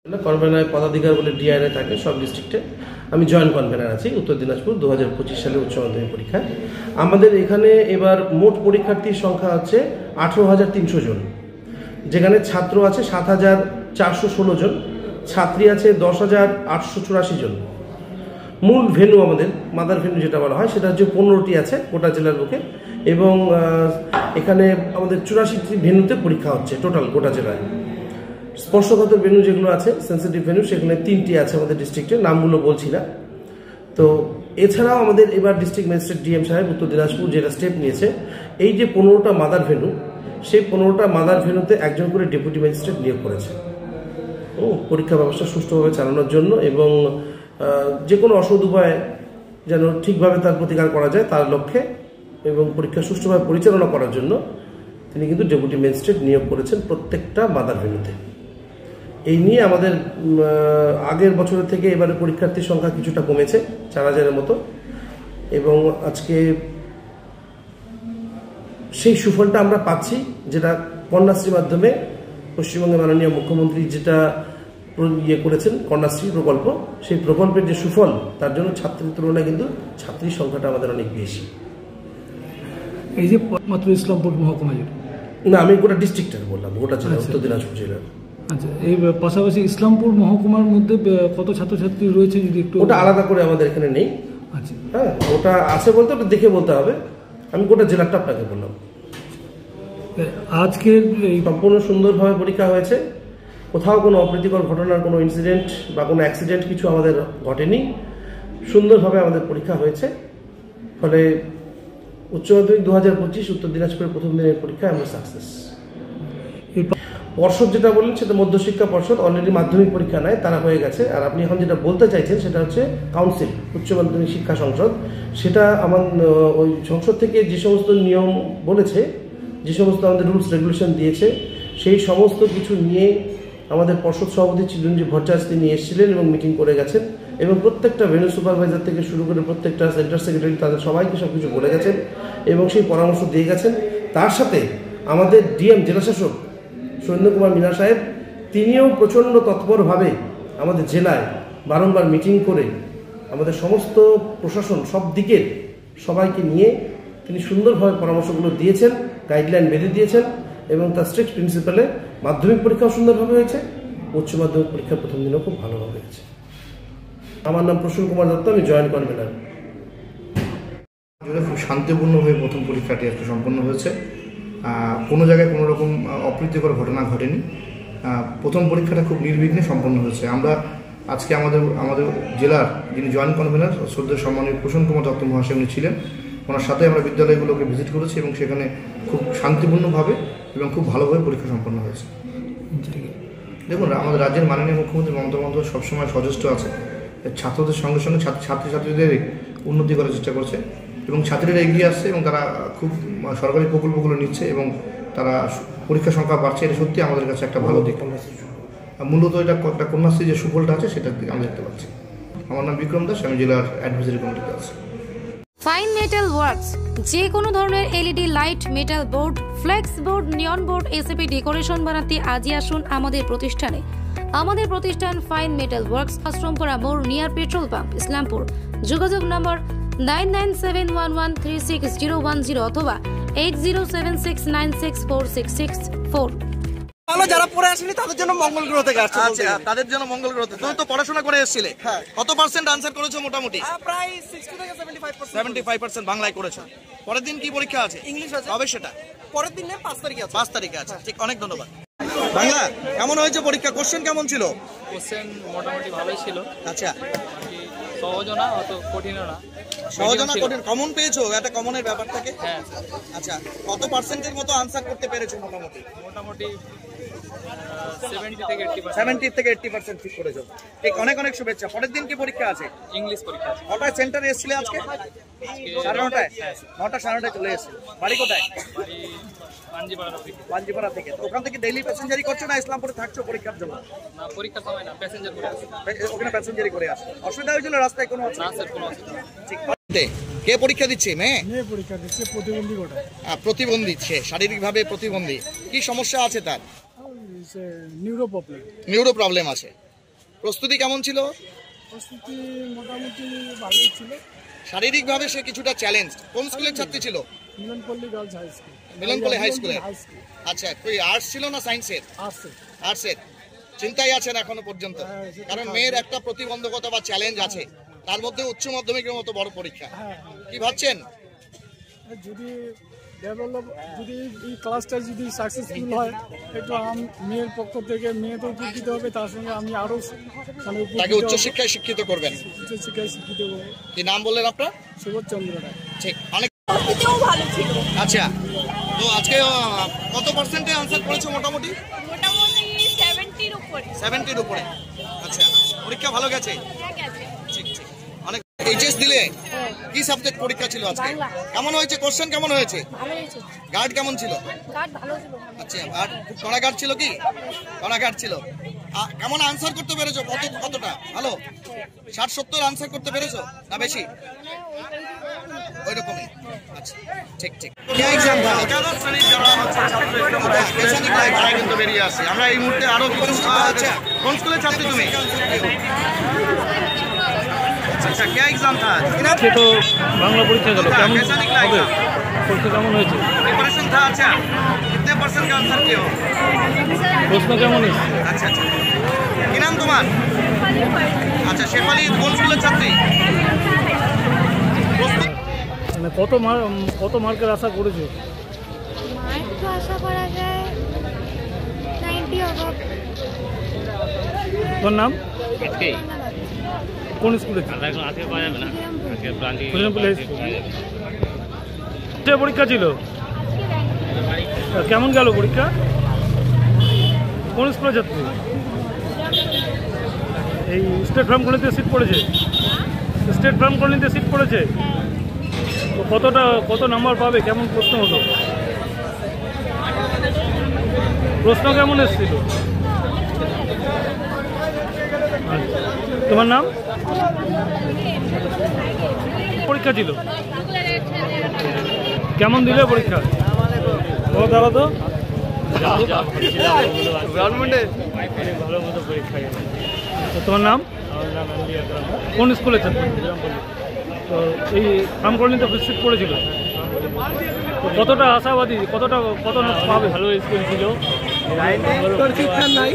Convener পদাধিকার বলে DRA থাকে সব ডিস্ট্রিক্টে। আমি জয়েন্ট কনভেনার আছি উত্তর দিনাজপুর 2025 সালে উচ্চ মাধ্যমিক পরীক্ষায়। আমাদের এখানে এবার মোট পরীক্ষার্থীর সংখ্যা হচ্ছে 18,300 জন, যেখানে ছাত্র আছে 7,416 জন, ছাত্রী আছে 10,884 জন। মূল ভেন্যু আমাদের মাদার ভেন্যু যেটা বলা হয় সেটা হচ্ছে 15টি আছে গোটা জেলার বুকে, এবং এখানে আমাদের 84টি ভেন্যুতে পরীক্ষা হচ্ছে টোটাল গোটা জেলায়। স্পর্শগত ভেন্যু যেগুলো আছে সেন্সিটিভ ভেন্যু সেখানে 3টি আছে আমাদের ডিস্ট্রিক্টে, নামগুলো বলছি না। তো এছাড়াও আমাদের এবার ডিস্ট্রিক্ট ম্যাজিস্ট্রেট ডিএম সাহেব উত্তর দিনাজপুর যেটা স্টেপ নিয়েছে, এই যে 15টা মাদার ভেন্যু, সেই 15টা মাদার ভেন্যুতে একজন করে ডেপুটি ম্যাজিস্ট্রেট নিয়োগ করেছে পরীক্ষা ব্যবস্থা সুষ্ঠুভাবে চালানোর জন্য, এবং যে কোনো অসৎ উপায়ে যেন ঠিকভাবে তার প্রতিকার করা যায় তার লক্ষ্যে, এবং পরীক্ষা সুষ্ঠুভাবে পরিচালনা করার জন্য তিনি কিন্তু ডেপুটি ম্যাজিস্ট্রেট নিয়োগ করেছেন প্রত্যেকটা মাদার ভেন্যুতে। এই নিয়ে আমাদের আগের বছরের থেকে এবারে পরীক্ষার্থীর সংখ্যা কিছুটা কমেছে 4,000-এর মতো, এবং আজকে সেই সুফলটা আমরা পাচ্ছি, যেটা কন্যাশ্রীর মাধ্যমে পশ্চিমবঙ্গের মাননীয় মুখ্যমন্ত্রী যেটা করেছেন কন্যাশ্রী প্রকল্প, সেই প্রকল্পের যে সুফল তার জন্য ছাত্রীর তুলনায় কিন্তু ছাত্রীর সংখ্যাটা আমাদের অনেক বেশি। এই যে মাত্র ইসলামপুর মহকুমা, না আমি গোটা ডিস্ট্রিক্টের বললাম, গোটা জেলা উত্তর দিনাজপুর জেলার। আচ্ছা, এই পাশাপাশি ইসলামপুর মহকুমার মধ্যে কত ছাত্রছাত্রী রয়েছে যদি একটু ওটা আলাদা করে আমাদের এখানে নেই। আচ্ছা, হ্যাঁ ওটা আছে বলতে ওটা দেখে বলতে হবে, আমি গোটা জেলাটা আপনাকে বললাম। আজকে সম্পূর্ণ সুন্দরভাবে পরীক্ষা হয়েছে, কোথাও কোনো অপ্রীতিকর ঘটনার কোনো ইনসিডেন্ট বা কোনো অ্যাক্সিডেন্ট কিছু আমাদের ঘটেনি, সুন্দরভাবে আমাদের পরীক্ষা হয়েছে। ফলে উচ্চ মাধ্যমিক 2025 উত্তর দিনাজপুরের প্রথম দিনের পরীক্ষায় আমরা সাকসেস। পর্ষদ যেটা বললেন সেটা মধ্যশিক্ষা পর্ষদ অলরেডি মাধ্যমিক পরীক্ষা নেয়, তারা হয়ে গেছে। আর আপনি এখন যেটা বলতে চাইছেন সেটা হচ্ছে কাউন্সিল, উচ্চ মাধ্যমিক শিক্ষা সংসদ। সেটা আমার ওই সংসদ থেকে যে সমস্ত নিয়ম বলেছে, যে সমস্ত আমাদের রুলস রেগুলেশন দিয়েছে, সেই সমস্ত কিছু নিয়ে আমাদের পর্ষদ সভাপতি চিরঞ্জীব ভট্টাচার্য তিনি এসেছিলেন এবং মিটিং করে গেছেন, এবং প্রত্যেকটা ভেন্যু সুপারভাইজার থেকে শুরু করে প্রত্যেকটা সেন্টার সেক্রেটারি তাদের সবাইকে সব কিছু বলে গেছেন এবং সেই পরামর্শ দিয়ে গেছেন। তার সাথে আমাদের ডিএম জেলাশাসক সুরেন্দ্র কুমার মীনা সাহেব তিনিও প্রচণ্ড তৎপরভাবে আমাদের জেলায় বারংবার মিটিং করে আমাদের সমস্ত প্রশাসন সব দিকের সবাইকে নিয়ে তিনি সুন্দরভাবে পরামর্শগুলো দিয়েছেন, গাইডলাইন বেঁধে দিয়েছেন, এবং তার স্ট্রিক্ট প্রিন্সিপালে মাধ্যমিক পরীক্ষাও সুন্দরভাবে হয়েছে, উচ্চ মাধ্যমিক পরীক্ষার প্রথম দিনও খুব ভালোভাবে হয়েছে। আমার নাম প্রসূন কুমার দত্ত, আমি জয়েন্ট কনভেনার। খুব শান্তিপূর্ণভাবে প্রথম পরীক্ষাটি আজকে সম্পন্ন হয়েছে, কোনো জায়গায় কোনো রকম অপ্রীতিকর ঘটনা ঘটেনি। প্রথম পরীক্ষাটা খুব নির্বিঘ্নে সম্পন্ন হয়েছে। আমরা আজকে আমাদের জেলার যিনি জয়েন্ট কনভেনার শ্রদ্ধেয় সম্মানীয় প্রসূন কুমার দত্ত মহাশয় উনি ছিলেন, ওনার সাথে আমরা বিদ্যালয়গুলোকে ভিজিট করেছি এবং সেখানে খুব শান্তিপূর্ণভাবে এবং খুব ভালোভাবে পরীক্ষা সম্পন্ন হয়েছে। দেখুন, আমাদের রাজ্যের মাননীয় মুখ্যমন্ত্রী মমতা বন্দ্যোপাধ্যায় সবসময় সচেষ্ট আছে, ছাত্রদের সঙ্গে সঙ্গে ছাত্রছাত্রীদের উন্নতি করার চেষ্টা করছে, এবং ছাত্রীরা এগিয়ে আসছে এবং তারা খুব সরকারি প্রকল্পগুলো নিচ্ছে এবং তারা পরীক্ষা সংখ্যা বাড়ছে। এটা সত্যি আমাদের কাছে একটা ভালো দিক। মূলত এটা একটা কন্যাশ্রী যে সুফলটা আছে সেটা আমরা দেখতে পাচ্ছি। আমার নাম বিক্রম দাস, আমি জেলার অ্যাডভাইজারি কমিটিতে আছি। ফাইন মেটাল ওয়ার্কস, যে কোনো ধরনের LED light, metal board, flakes board, নিয়ন বোর্ড, এসএপি ডেকোরেশন বানাতে আজই আসুন আমাদের প্রতিষ্ঠানে। আমাদের প্রতিষ্ঠান ফাইন মেটাল ওয়ার্কস, আশ্রমপাড়া মোড়, নিয়ার পেট্রোল পাম্প, ইসলামপুর। যোগাযোগ নম্বর 9971136010 অথবা 8076964664। যারা পড়ে আসেনি তাদের জন্য মঙ্গল গ্রহ থেকে আসছে। আচ্ছা, তাদের জন্য মঙ্গল গ্রহ। তুমি তো পড়াশোনা করে এসেছিলে, কত পার্সেন্ট আনসার করেছো মোটামুটি? প্রায় 60 থেকে 75%। 75% বাংলায় করেছো। পরের দিন কি পরীক্ষা আছে? ইংলিশ আছে। কবে সেটা? পরের দিন 5 তারিখে আছে। 5 তারিখে আছে। ঠিক, অনেক ধন্যবাদ। বাংলা কেমন হয়েছে পরীক্ষা? কোশ্চেন কেমন ছিল? কোশ্চেন মোটামুটি ভালোই ছিল। আচ্ছা, সহজও না, অত কঠিনও না। সহজ না কঠিন? কমন পেয়েছো? একটা কমনের ব্যাপার থাকে। হ্যাঁ। আচ্ছা, কত পার্সেন্টের মতো আনসার করতে পেরেছো মোটামুটি? মোটামুটি 70 থেকে 80%। 70 থেকে 80% ঠিক করেছো। ঠিক, অনেক অনেক শুভেচ্ছা। পরের দিন কি পরীক্ষা আছে? ইংলিশ পরীক্ষা আছে। কটায় সেন্টারে এসেছিলে আজকে? 9:30। 9টা 9:30 চলে এসেছে। বাড়ি কোথায়? বাড়ি পাঞ্জিপাড়া থেকে। ওখান থেকে ডেইলি প্যাসেঞ্জারি করছো না ইসলামপুরে থাকছো পরীক্ষার জন্য? না, পরীক্ষার সময় না, প্যাসেঞ্জার করে আসি। ওখানে প্যাসেঞ্জারি করে আসো। অসুবিধা হয়েছিল রাস্তায় কোনো? না স্যার, কোনো অসুবিধা নেই। কে পরীক্ষা দিচ্ছে? মেয়ে পরীক্ষা দিচ্ছে, প্রতিবন্ধী কোটা। প্রতিবন্ধী, সে শারীরিকভাবে প্রতিবন্ধী। কি সমস্যা আছে তার? Neuro problem. নিউরো প্রবলেম আছে। প্রস্তুতি কেমন ছিল? প্রস্তুতি মোটামুটি ভালোই ছিল। শারীরিকভাবে সে কিছুটা চ্যালেঞ্জ। কোন স্কুলের ছাত্রী ছিল? Milanpalli girls high school. Milanpalli high স্কুলের। আচ্ছা, তুই আর্টস ছিল না সায়েন্সের? আর্টসের। চিন্তায় আছেন এখনো পর্যন্ত? কারণ মেয়ের একটা প্রতিবন্ধকতা বা চ্যালেঞ্জ আছে, তার মধ্যে উচ্চ মাধ্যমিকের মতো বড় পরীক্ষা। কি ভাবছেন? যদি ডেভেলপ, যদি এই ক্লাসটা যদি সাকসেসফুল হয়, একটু মেয়ের পক্ষ থেকে মেয়ে তো উপকৃত হবে, তার সঙ্গে আমি আরো মানে তাকে উচ্চশিক্ষায় শিক্ষিত করবেন। উচ্চশিক্ষায় শিক্ষিত করবো। কি নাম বললেন আপনার? সুবোধ চন্দ্র রায়। ঠিক, অনেক ভালো ছিল। আচ্ছা, তো আজকে কত পার্সেন্টে আনসার করেছো? মোটামুটি 70-র উপরে। আচ্ছা, পরীক্ষা ভালো গেছে? ঠিক ঠিক। অনেক এইচএস দিলে কি সাবজেক্ট পরীক্ষা ছিল আজকে? কেমন হয়েছে? কোশ্চেন কেমন হয়েছে? গার্ড কেমন ছিল? আচ্ছা, আর খুব কড়া গার্ড ছিল কি? কড়া গার্ড ছিল। কেমন আনসার করতে পেরেছো? কতটা ভালো? 60-70 আনসার করতে পেরেছো না বেশি? ওই রকমই। আচ্ছা, ঠিক ঠিক। এক্সাম দাও। একাদশ শ্রেণীর যারা কিন্তু বেরিয়ে আসছে। আমরা এই মুহূর্তে আরো কিছু। আচ্ছা, কোন স্কুলের ছাত্রী তুমি? अच्छा क्या एग्जाम था? সে তো বাংলা পরীক্ষা গেল, কেমন হবে? পরীক্ষা কেমন হয়েছে? प्रिपरेशन था। अच्छा, कितने परसेंट का आंसर किए हो? প্রশ্ন কেমন হয়েছে? अच्छा अच्छा। কি নাম তোমার? আচ্ছা, শেফালি কোন স্কুলের ছাত্রী? মানে কত মার্কের আশা করেছো? মার্ক তো আশা করা যায় 90 অবভ। তোর নাম? আজকেই কোন স্কুলে? আজকে পাওয়া যাবে না, আজকে ব্রাঞ্চে পরীক্ষা ছিল। কেমন গেল পরীক্ষা? কোন স্কুলে ছাত্রী? এই স্টেট ফার্ম কলেজে সিট পড়েছে? স্টেট ফার্ম কলেজে সিট পড়েছে। তো কত নাম্বার পাবে? কেমন প্রশ্ন হলো? প্রশ্ন কেমন এসেছিল? তোমার নাম? পরীক্ষা ছিল, কেমন দিলে পরীক্ষা? ও দাঁড়া তো, গভর্নমেন্টে ভালো মতো পরীক্ষা গেল। তোমার নাম? কোন স্কুলে ছাত্র? তো এই ফার্ম কলোনিতে সিট পড়েছিল, কতটা আশাবাদী? কত পাবে? ভালো স্কুল ছিল, নাই